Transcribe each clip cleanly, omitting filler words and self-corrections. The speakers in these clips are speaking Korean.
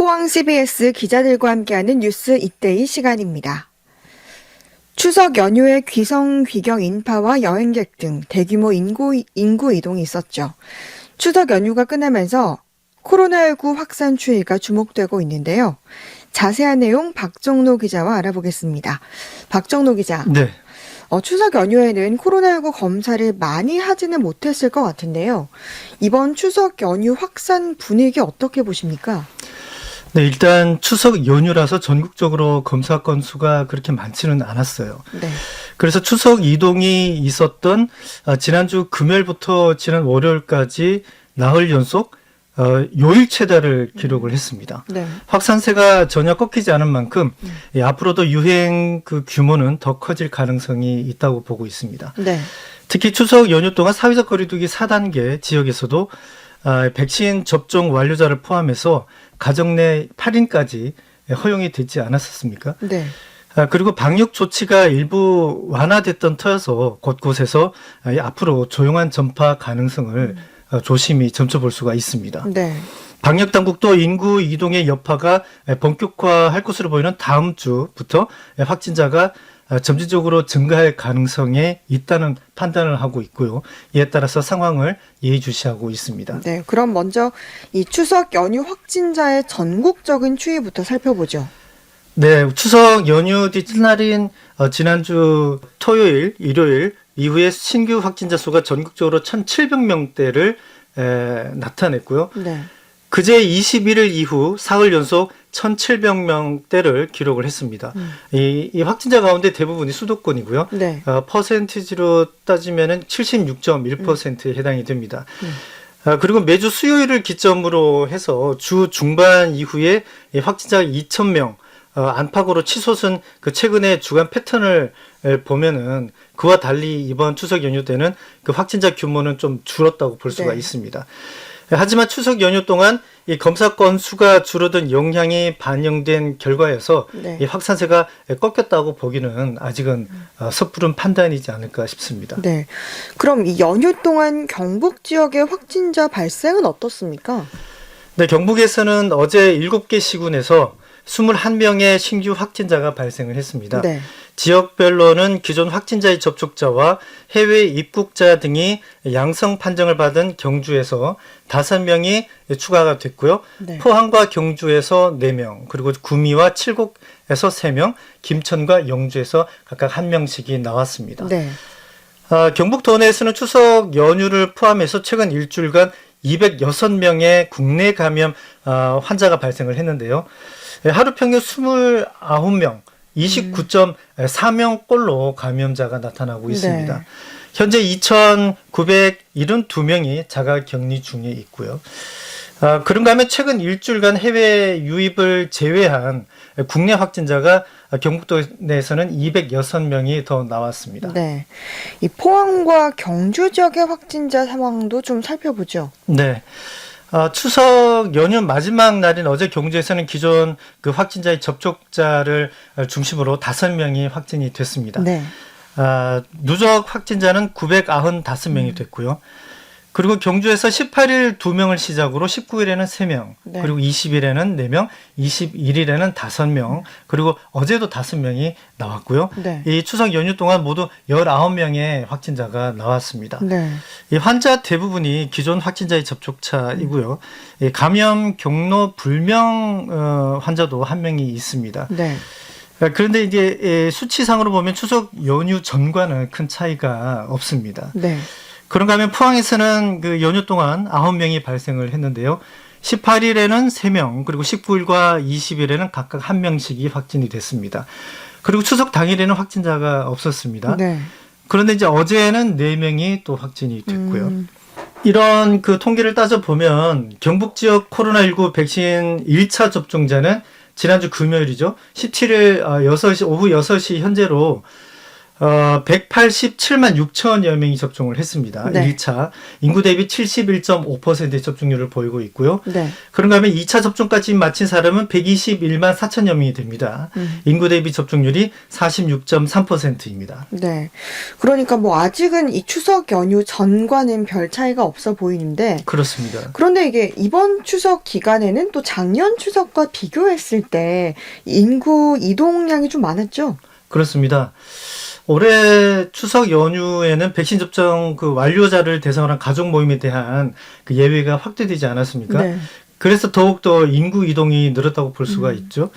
포항 CBS 기자들과 함께하는 뉴스 이때의 시간입니다. 추석 연휴에 귀성 귀경 인파와 여행객 등 대규모 인구 이동이 있었죠. 추석 연휴가 끝나면서 코로나19 확산 추이가 주목되고 있는데요. 자세한 내용 박정로 기자와 알아보겠습니다. 박정로 기자. 네. 추석 연휴에는 코로나19 검사를 많이 하지는 못했을 것 같은데요. 이번 추석 연휴 확산 분위기 어떻게 보십니까? 네, 일단 추석 연휴라서 전국적으로 검사 건수가 그렇게 많지는 않았어요. 네. 그래서 추석 이동이 있었던 지난주 금요일부터 지난 월요일까지 나흘 연속 요일 최다를 기록을 했습니다. 네. 확산세가 전혀 꺾이지 않은 만큼 앞으로도 유행 그 규모는 더 커질 가능성이 있다고 보고 있습니다. 네. 특히 추석 연휴 동안 사회적 거리두기 4단계 지역에서도 백신 접종 완료자를 포함해서 가정 내 8인까지 허용이 되지 않았었습니까? 네. 그리고 방역 조치가 일부 완화됐던 터여서 곳곳에서 앞으로 조용한 전파 가능성을 조심히 점쳐볼 수가 있습니다. 네. 방역 당국도 인구 이동의 여파가 본격화할 것으로 보이는 다음 주부터 확진자가 점진적으로 증가할 가능성이 있다는 판단을 하고 있고요. 이에 따라서 상황을 예의주시하고 있습니다. 네. 그럼 먼저 이 추석 연휴 확진자의 전국적인 추이부터 살펴보죠. 네, 추석 연휴 뒷날인 지난주 토요일, 일요일 이후에 신규 확진자 수가 전국적으로 1,700명대를 나타냈고요. 네. 그제 21일 이후 사흘 연속 1,700명대를 기록을 했습니다. 이 확진자 가운데 대부분이 수도권이고요. 네. 퍼센티지로 따지면은 76.1%에 해당이 됩니다. 그리고 매주 수요일을 기점으로 해서 주 중반 이후에 확진자가 2,000명 안팎으로 치솟은 그 최근의 주간 패턴을 보면은 그와 달리 이번 추석 연휴 때는 그 확진자 규모는 좀 줄었다고 볼 수가 네. 있습니다. 하지만 추석 연휴 동안 이 검사 건수가 줄어든 영향이 반영된 결과여서 네. 이 확산세가 꺾였다고 보기는 아직은 섣부른 판단이지 않을까 싶습니다. 네. 그럼 이 연휴 동안 경북 지역의 확진자 발생은 어떻습니까? 네, 경북에서는 어제 7개 시군에서 21명의 신규 확진자가 발생을 했습니다. 네. 지역별로는 기존 확진자의 접촉자와 해외 입국자 등이 양성 판정을 받은 경주에서 5명이 추가가 됐고요. 네. 포항과 경주에서 4명, 그리고 구미와 칠곡에서 3명, 김천과 영주에서 각각 1명씩이 나왔습니다. 네. 경북 도내에서는 추석 연휴를 포함해서 최근 일주일간 206명의 국내 감염 환자가 발생을 했는데요. 하루 평균 29명, 29.4명꼴로 감염자가 나타나고 있습니다. 네. 현재 2,972명이 자가 격리 중에 있고요. 그런가 하면 최근 일주일간 해외 유입을 제외한 국내 확진자가 경북도 내에서는 206명이 더 나왔습니다. 네. 이 포항과 경주 지역의 확진자 상황도 좀 살펴보죠. 네. 추석 연휴 마지막 날인 어제 경주에서는 기존 그 확진자의 접촉자를 중심으로 5명이 확진이 됐습니다. 네. 누적 확진자는 995명이 됐고요. 그리고 경주에서 18일 2명을 시작으로 19일에는 3명, 네. 그리고 20일에는 4명, 21일에는 5명, 그리고 어제도 5명이 나왔고요. 네. 이 추석 연휴 동안 모두 19명의 확진자가 나왔습니다. 네. 이 환자 대부분이 기존 확진자의 접촉자이고요. 이 감염 경로 불명 환자도 1명이 있습니다. 네. 그런데 이제 수치상으로 보면 추석 연휴 전과는 큰 차이가 없습니다. 네. 그런가 하면 포항에서는 그 연휴 동안 9명이 발생을 했는데요. 18일에는 3명, 그리고 19일과 20일에는 각각 1명씩이 확진이 됐습니다. 그리고 추석 당일에는 확진자가 없었습니다. 네. 그런데 이제 어제는 4명이 또 확진이 됐고요. 이런 그 통계를 따져보면 경북 지역 코로나19 백신 1차 접종자는 지난주 금요일이죠. 17일 오후 6시 현재로 187만 6천여 명이 접종을 했습니다. 네. 1차. 인구 대비 71.5%의 접종률을 보이고 있고요. 네. 그런가 하면 2차 접종까지 마친 사람은 121만 4천여 명이 됩니다. 인구 대비 접종률이 46.3%입니다. 네. 그러니까 뭐 아직은 이 추석 연휴 전과는 별 차이가 없어 보이는데 그렇습니다. 그런데 이게 이번 추석 기간에는 또 작년 추석과 비교했을 때 인구 이동량이 좀 많았죠? 그렇습니다. 올해 추석 연휴에는 백신 접종 그 완료자를 대상으로 한 가족 모임에 대한 그 예외가 확대되지 않았습니까? 네. 그래서 더욱더 인구 이동이 늘었다고 볼 수가 있죠.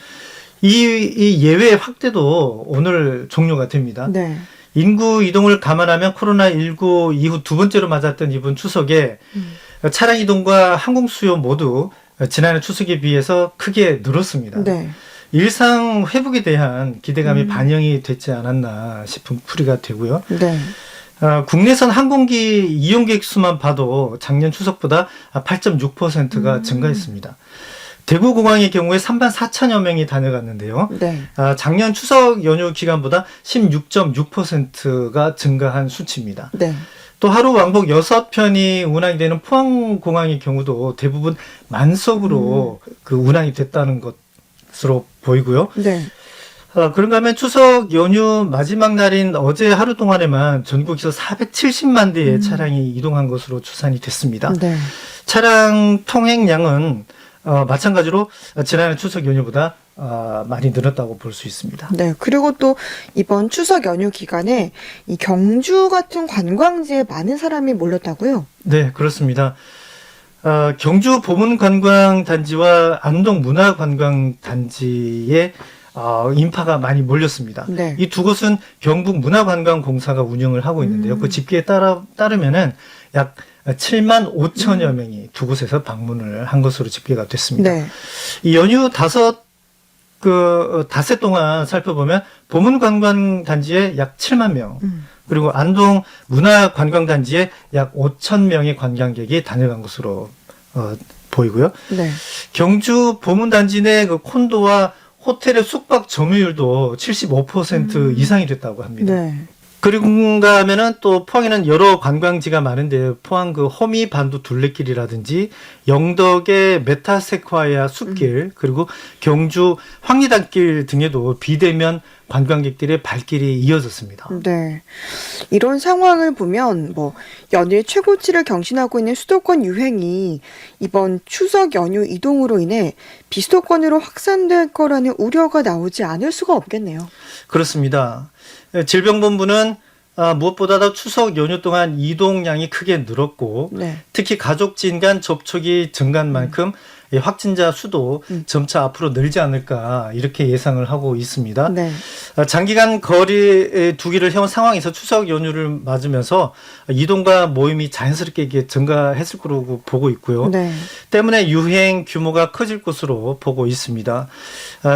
이 예외 확대도 오늘 종료가 됩니다. 네. 인구 이동을 감안하면 코로나19 이후 두 번째로 맞았던 이번 추석에 차량 이동과 항공 수요 모두 지난해 추석에 비해서 크게 늘었습니다. 네. 일상 회복에 대한 기대감이 반영이 됐지 않았나 싶은 풀이가 되고요. 네. 국내선 항공기 이용객 수만 봐도 작년 추석보다 8.6%가 증가했습니다. 대구공항의 경우에 3만 4천여 명이 다녀갔는데요. 네. 작년 추석 연휴 기간보다 16.6%가 증가한 수치입니다. 네. 또 하루 왕복 6편이 운항이 되는 포항공항의 경우도 대부분 만석으로 그 운항이 됐다는 것으로 보이고요. 네. 그런가 하면 추석 연휴 마지막 날인 어제 하루 동안에만 전국에서 470만 대의 차량이 이동한 것으로 추산이 됐습니다. 네. 차량 통행량은 마찬가지로 지난해 추석 연휴보다 많이 늘었다고 볼 수 있습니다. 네. 그리고 또 이번 추석 연휴 기간에 이 경주 같은 관광지에 많은 사람이 몰렸다고요? 네, 그렇습니다. 경주 보문관광단지와 안동 문화관광단지에 인파가 많이 몰렸습니다. 네. 이 두 곳은 경북 문화관광공사가 운영을 하고 있는데요. 그 집계에 따르면은 약 7만 5천여 명이 두 곳에서 방문을 한 것으로 집계가 됐습니다. 네. 이 연휴 닷새 동안 살펴보면 보문관광단지에 약 7만 명, 그리고 안동 문화관광단지에 약 5천 명의 관광객이 다녀간 것으로 보이고요. 네. 경주 보문단지 내 그 콘도와 호텔의 숙박 점유율도 75% 이상이 됐다고 합니다. 네. 그리고가 하면은 또 포항에는 여러 관광지가 많은데 포항 그 허미 반도 둘레길이라든지 영덕의 메타세콰이아 숲길 그리고 경주 황리단길 등에도 비대면 관광객들의 발길이 이어졌습니다. 네. 이런 상황을 보면 뭐 연일 최고치를 경신하고 있는 수도권 유행이 이번 추석 연휴 이동으로 인해 비수도권으로 확산될 거라는 우려가 나오지 않을 수가 없겠네요. 그렇습니다. 질병본부는 무엇보다도 추석 연휴 동안 이동량이 크게 늘었고 네. 특히 가족 지인 간 접촉이 증가한 만큼 이 확진자 수도 점차 앞으로 늘지 않을까 이렇게 예상을 하고 있습니다. 네. 장기간 거리 두기를 해온 상황에서 추석 연휴를 맞으면서 이동과 모임이 자연스럽게 이게 증가했을 거라고 보고 있고요. 네. 때문에 유행 규모가 커질 것으로 보고 있습니다.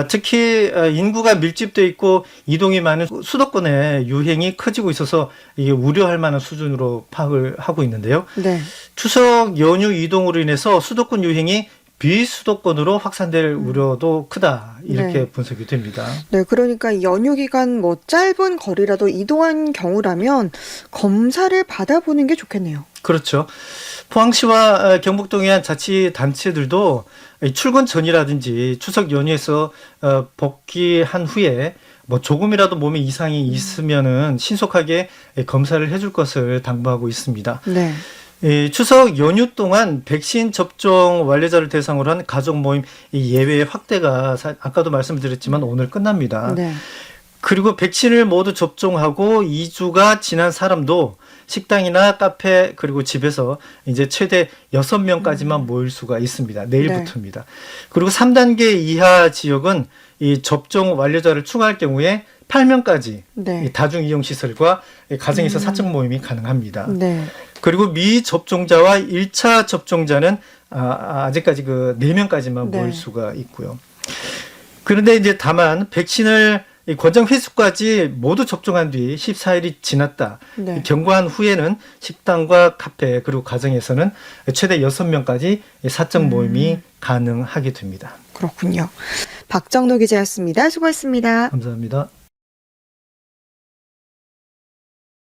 특히 인구가 밀집돼 있고 이동이 많은 수도권에 유행이 커지고 있어서 이게 우려할 만한 수준으로 파악을 하고 있는데요. 네. 추석 연휴 이동으로 인해서 수도권 유행이 비수도권으로 확산될 우려도 크다 이렇게 네. 분석이 됩니다. 네, 그러니까 연휴 기간 뭐 짧은 거리라도 이동한 경우라면 검사를 받아보는 게 좋겠네요. 그렇죠. 포항시와 경북동의 한 자치단체들도 출근 전이라든지 추석 연휴에서 복귀한 후에 뭐 조금이라도 몸에 이상이 있으면은 신속하게 검사를 해줄 것을 당부하고 있습니다. 네. 추석 연휴 동안 백신 접종 완료자를 대상으로 한 가족 모임 예외 확대가 아까도 말씀드렸지만 오늘 끝납니다. 네. 그리고 백신을 모두 접종하고 2주가 지난 사람도 식당이나 카페 그리고 집에서 이제 최대 6명까지만 모일 수가 있습니다. 내일부터입니다. 그리고 3단계 이하 지역은 이 접종 완료자를 추가할 경우에 8명까지 네. 다중이용시설과 가정에서 사적 모임이 가능합니다. 네. 그리고 미접종자와 1차 접종자는 아직까지 그 4명까지만 네. 모일 수가 있고요. 그런데 이제 다만 백신을 권장 회수까지 모두 접종한 뒤 14일이 지났다. 네. 경과한 후에는 식당과 카페 그리고 가정에서는 최대 6명까지 사적 모임이 가능하게 됩니다. 그렇군요. 박정노 기자였습니다. 수고했습니다. 감사합니다.